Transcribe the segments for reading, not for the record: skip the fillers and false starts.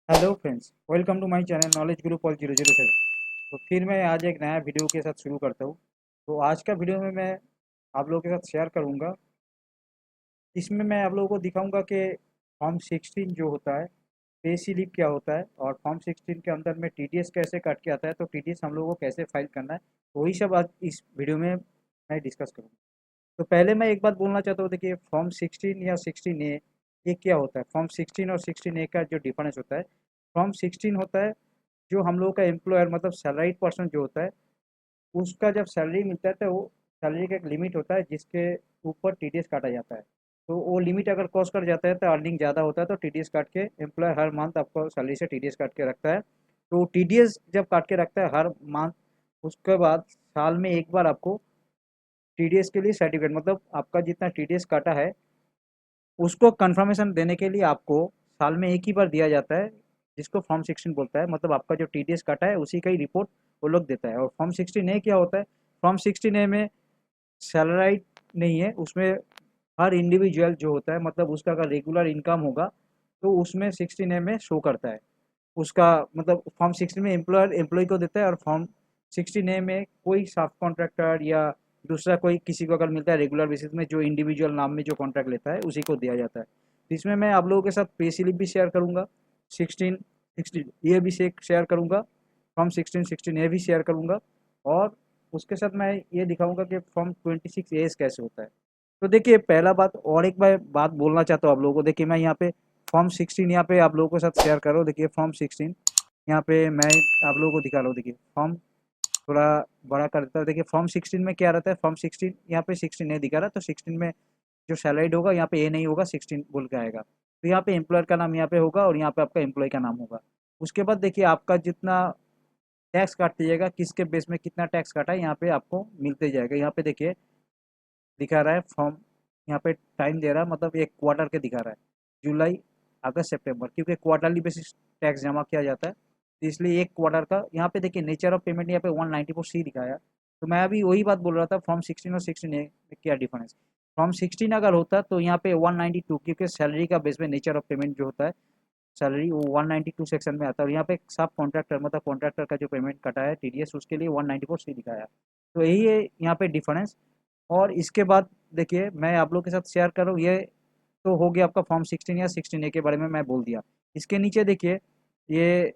Hello friends, welcome to my channel knowledge Guru Paul 007। तो फिर मैं आज एक नया वीडियो के साथ शुरू करता हूँ। तो आज का वीडियो में मैं आप लोगों के साथ शेयर करूँगा। इसमें मैं आप लोगों को दिखाऊंगा कि फॉर्म 16 जो होता है, पे स्लिप क्या होता है, और फॉर्म 16 के अंदर में टीडीएस कैसे काट के आता है, तो टीडीएस हम लोगों को कैसे फाइल करना है, तो वही सब आज इस वीडियो में मैं डिस्कस करूँगा। तो पहले मैं एक बात बोलना चाहता हूँ, देखिए फॉर्म 16 या 16A ये क्या होता है। फॉर्म 16 और 16A का जो डिफरेंस होता है, फॉर्म 16 होता है जो हम लोगों का एम्प्लॉयर मतलब सैलरीड पर्सन जो होता है, उसका जब सैलरी मिलता है तो वो सैलरी का एक लिमिट होता है जिसके ऊपर टीडीएस काटा जाता है। तो वो लिमिट अगर क्रॉस कर जाता है तो अर्निंग ज़्यादा होता है, तो टीडीएस काट के एम्प्लॉयर हर मंथ आपको सैलरी से टीडीएस काट के रखता है। तो टीडीएस जब काट के रखता है हर मंथ, उसके बाद साल में एक बार आपको टीडीएस के लिए सर्टिफिकेट मतलब आपका जितना टीडीएस काटा है उसको कंफर्मेशन देने के लिए आपको साल में एक ही बार दिया जाता है, जिसको फॉर्म 16 बोलता है। मतलब आपका जो टीडीएस काटा है उसी का ही रिपोर्ट वो लोग देता है। और फॉर्म 16A क्या होता है, फॉर्म 16A में सैलराइड नहीं है, उसमें हर इंडिविजुअल जो होता है मतलब उसका अगर रेगुलर इनकम होगा तो उसमें 16A में शो करता है उसका। मतलब फॉर्म 16 में एम्प्लॉयर एम्प्लॉय को देता है, और फॉर्म 16A में कोई साफ कॉन्ट्रैक्टर या दूसरा कोई किसी को अगर मिलता है रेगुलर बेसिस में, जो इंडिविजुअल नाम में जो कॉन्ट्रैक्ट लेता है उसी को दिया जाता है। तो इसमें मैं आप लोगों के साथ पे स्लिप भी शेयर करूंगा, 16 ये भी शेयर करूंगा, फॉर्म 16 भी शेयर करूंगा, और उसके साथ मैं ये दिखाऊंगा कि फॉर्म 26A कैसे होता है। तो देखिए पहला बात, और एक बात बोलना चाहता हूँ आप लोगों को। देखिए मैं यहाँ पे फॉर्म 16 यहाँ पे आप लोगों के साथ शेयर कर रहा हूँ। देखिए फॉर्म 16 यहाँ पे मैं आप लोगों को दिखा रहा हूँ। देखिए फॉर्म थोड़ा बड़ा कर देता हूँ। देखिए फॉर्म 16 में क्या रहता है, फॉर्म 16 यहाँ पे 16 दिखा रहा है, तो 16 में जो सैलरीड होगा यहाँ पे ए नहीं होगा, 16 बोल के आएगा। तो यहाँ पे एम्प्लॉयर का नाम यहाँ पे होगा और यहाँ पे आपका एम्प्लॉय का नाम होगा। उसके बाद देखिए आपका जितना टैक्स काट दीजिएगा, किसके बेस में कितना टैक्स काटा है यहाँ पे आपको मिलते जाएगा। यहाँ पे देखिए दिखा रहा है फॉर्म, यहाँ पे टाइम दे रहा है, मतलब एक क्वार्टर के दिखा रहा है, जुलाई अगस्त सितंबर, क्योंकि क्वार्टरली बेसिस टैक्स जमा किया जाता है, तो इसलिए एक क्वार्टर का। यहाँ पे देखिए नेचर ऑफ पेमेंट यहाँ पे 194C दिखाया। तो मैं अभी वही बात बोल रहा था, फॉर्म 16 और 16A में क्या डिफरेंस। फॉर्म 16 अगर होता तो यहाँ पे 192, क्योंकि सैलरी का बेस में नेचर ऑफ पेमेंट जो होता है सैलरी, वो 192 सेक्शन में आता है। और यहाँ पे सब कॉन्ट्रैक्टर मतलब कॉन्ट्रैक्टर का जो पेमेंट कटा है टीडीएस, उसके लिए 194C दिखाया। तो यही है यहाँ पे डिफरेंस। और इसके बाद देखिए मैं आप लोग के साथ शेयर कर रहा हूँ, ये तो हो गया आपका फॉर्म 16 या 16A के बारे में मैं बोल दिया। इसके नीचे देखिए ये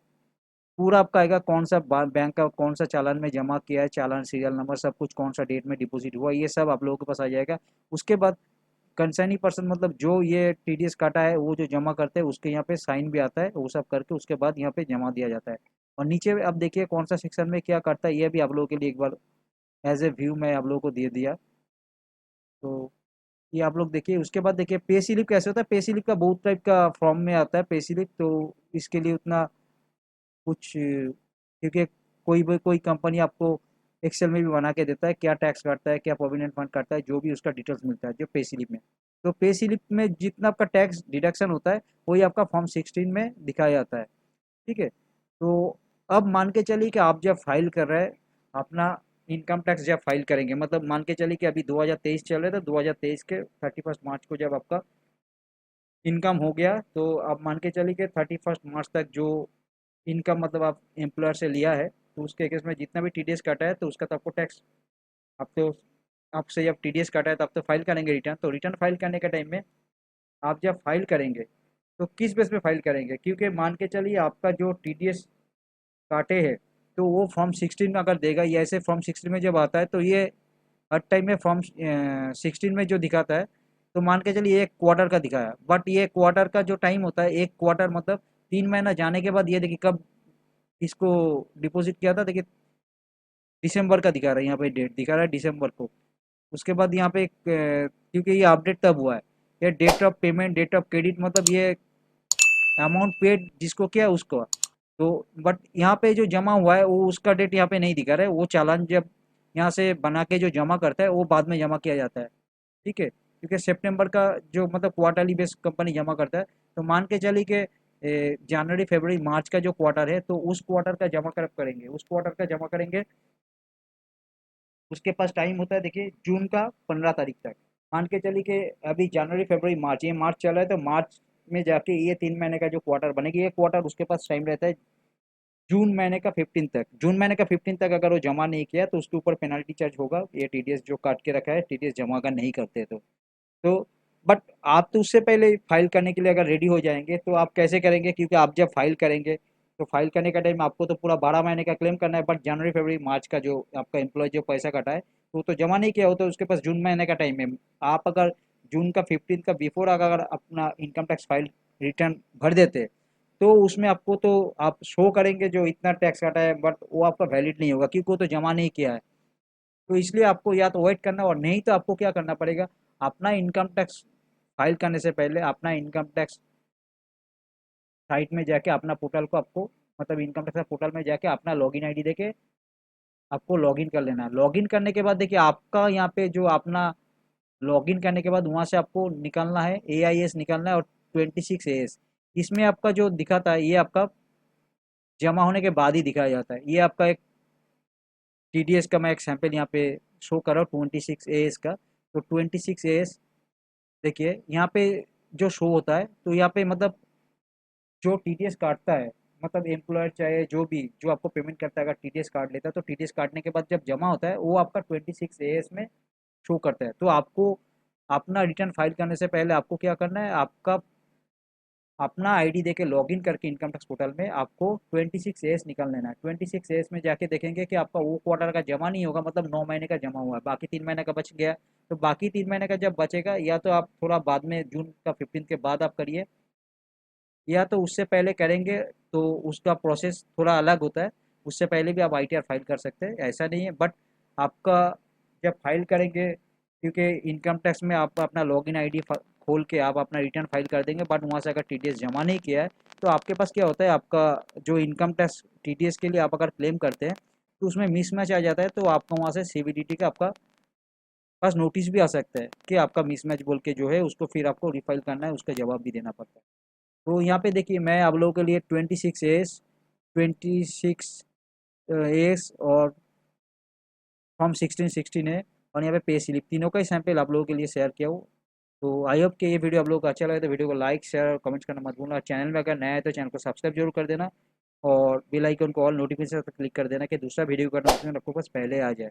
पूरा आपका आएगा कौन सा बैंक का कौन सा चालान में जमा किया है, चालान सीरियल नंबर सब कुछ, कौन सा डेट में डिपॉजिट हुआ, ये सब आप लोगों के पास आ जाएगा। उसके बाद कंसर्निंग पर्सन मतलब जो ये टीडीएस काटा है वो जो जमा करते हैं उसके यहाँ पे साइन भी आता है, वो सब करके उसके बाद यहाँ पे जमा दिया जाता है। और नीचे अब देखिए कौन सा सेक्शन में क्या करता है, ये भी आप लोगों के लिए एक बार एज ए व्यू मैं आप लोगों को दे दिया। तो ये आप लोग देखिए। उसके बाद देखिए पे स्लिप कैसे होता है। पे स्लिप का बहुत टाइप का फॉर्म में आता है पे स्लिप, तो इसके लिए उतना कुछ, क्योंकि कोई कंपनी आपको एक्सेल में भी बना के देता है क्या टैक्स काटता है, क्या प्रोविडेंट फंड काटता है, जो भी उसका डिटेल्स मिलता है जो पे स्लिप में। तो पे स्लिप में जितना आपका टैक्स डिडक्शन होता है वही आपका फॉर्म 16 में दिखाया जाता है। ठीक है। तो अब मान के चलिए कि आप जब फाइल कर रहे हैं अपना इनकम टैक्स, जब फाइल करेंगे मतलब मान के चलिए कि अभी 2023 चल रहा है, तो 2023 के 31 मार्च को जब आपका इनकम हो गया, तो आप मान के चलिए कि 31 मार्च तक जो इनकम मतलब आप एम्प्लॉयर से लिया है, तो उसके केस में जितना भी टीडीएस काटा है तो उसका तो आपको टैक्स, आप तो आपसे जब टीडीएस काटा है तो आप तो फाइल करेंगे रिटर्न। तो रिटर्न फाइल करने के टाइम में आप जब फाइल करेंगे तो किस बेस पे फाइल करेंगे, क्योंकि मान के चलिए आपका जो टीडीएस काटे हैं तो वो फॉर्म 16 में अगर देगा, या ऐसे फॉर्म 16 में जब आता है तो ये हर टाइम में फॉर्म 16 में जो दिखाता है, तो मान के चलिए एक क्वार्टर का दिखाया, बट ये क्वार्टर का जो टाइम होता है, एक क्वार्टर मतलब 3 महीना जाने के बाद, ये देखिए कब इसको डिपॉजिट किया था, देखिए दिसंबर का दिखा रहा है, यहाँ पे डेट दिखा रहा है दिसंबर को। उसके बाद यहाँ पे क्योंकि ये अपडेट तब हुआ है, ये date of payment date of credit मतलब ये अमाउंट पेड जिसको किया है उसको। तो बट यहाँ पे जो जमा हुआ है वो उसका डेट यहाँ पे नहीं दिखा रहा है, वो चालान जब यहाँ से बना के जो जमा करता है वो बाद में जमा किया जाता है। ठीक है, क्योंकि सितंबर का जो मतलब क्वार्टरली बेस कंपनी जमा करता है, तो मान के चलिए कि जनवरी फरवरी मार्च का जो क्वार्टर है तो उस क्वार्टर का जमा कर करेंगे, उस क्वार्टर का जमा करेंगे। उसके पास टाइम होता है देखिए जून का 15 तारीख तक। मान के चलिए कि अभी जनवरी फरवरी मार्च, ये मार्च चल रहा है, तो मार्च में जाके ये 3 महीने का जो क्वार्टर बनेगी, ये क्वार्टर उसके पास टाइम रहता है जून महीने का 15 तक। जून महीने का 15 तक अगर वो जमा नहीं किया तो उसके ऊपर पेनल्टी चार्ज होगा, ये टीडीएस जो काट के रखा है, टीडीएस जमा अगर नहीं करते तो बट आप तो उससे पहले फाइल करने के लिए अगर रेडी हो जाएंगे तो आप कैसे करेंगे, क्योंकि आप जब फाइल करेंगे तो फाइल करने का टाइम आपको तो पूरा 12 महीने का क्लेम करना है, बट जनवरी फरवरी मार्च का जो आपका एम्प्लॉय जो पैसा कटा है तो जमा नहीं किया हो तो उसके पास जून महीने का टाइम है। आप अगर जून का 15 का बिफोर अगर अपना इनकम टैक्स फाइल रिटर्न भर देते तो उसमें आपको तो आप शो करेंगे जो इतना टैक्स कटा है, बट वो आपका वैलिड नहीं होगा क्योंकि वो तो जमा नहीं किया है। तो इसलिए आपको या तो वेट करना, और नहीं तो आपको क्या करना पड़ेगा, अपना इनकम टैक्स फाइल करने से पहले अपना इनकम टैक्स साइट में जाके अपना पोर्टल को आपको, मतलब इनकम टैक्स पोर्टल में जाके अपना लॉगिन आईडी देके आपको लॉगिन कर लेना है। लॉगिन करने के बाद देखिए आपका यहाँ पे जो अपना लॉगिन करने के बाद वहाँ से आपको निकालना है AIS निकालना है, और 26AS इसमें आपका जो दिखाता है ये आपका जमा होने के बाद ही दिखाया जाता है। ये आपका एक TDS का मैं एक सैंपल यहाँ पे शो कर रहा हूँ 26AS का। तो 26AS देखिए यहाँ पे जो शो होता है, तो यहाँ पे मतलब जो टीडीएस काटता है, मतलब एम्प्लॉयर चाहे जो भी जो आपको पेमेंट करता है अगर टीडीएस काट लेता है तो टीडीएस काटने के बाद जब जमा होता है वो आपका 26AS में शो करता है। तो आपको अपना रिटर्न फाइल करने से पहले आपको क्या करना है, आपका अपना आईडी देके लॉगिन करके इनकम टैक्स पोर्टल में आपको 26AS निकाल लेना है। 26AS में जाके देखेंगे कि आपका वो क्वार्टर का जमा नहीं होगा, मतलब 9 महीने का जमा हुआ है, बाकी 3 महीने का बच गया। तो बाकी 3 महीने का जब बचेगा या तो आप थोड़ा बाद में जून का 15 के बाद आप करिए, या तो उससे पहले करेंगे तो उसका प्रोसेस थोड़ा अलग होता है। उससे पहले भी आप ITR फाइल कर सकते हैं, ऐसा नहीं है। बट आपका जब फाइल करेंगे, क्योंकि इनकम टैक्स में आप अपना लॉगिन आईडी खोल के आप अपना रिटर्न फाइल कर देंगे, बट वहाँ से अगर TDS जमा नहीं किया है तो आपके पास क्या होता है, आपका जो इनकम टैक्स TDS के लिए आप अगर क्लेम करते हैं तो उसमें मिसमैच आ जाता है, तो आपका वहाँ से CVDT का आपका पास नोटिस भी आ सकता है कि आपका मिसमैच बोल के जो है उसको फिर आपको रिफाइल करना है, उसका जवाब भी देना पड़ता है। तो यहाँ पे देखिए मैं आप लोगों के लिए 26AS और फॉर्म 1616 है, और यहाँ पे पे स्लिप तीनों का ही सैंपल आप लोगों के लिए शेयर किया हूँ। तो आई होप कि ये वीडियो आप लोगों को अच्छा लगे तो वीडियो को लाइक शेयर और कमेंट करना मत भूलना। चैनल में अगर नया है तो चैनल को सब्सक्राइब जरूर कर देना, और बेल आइकन को ऑल नोटिफिकेशन पर क्लिक कर देना कि दूसरा वीडियो का नोटिफिकेशन आपको बस पहले आ जाए।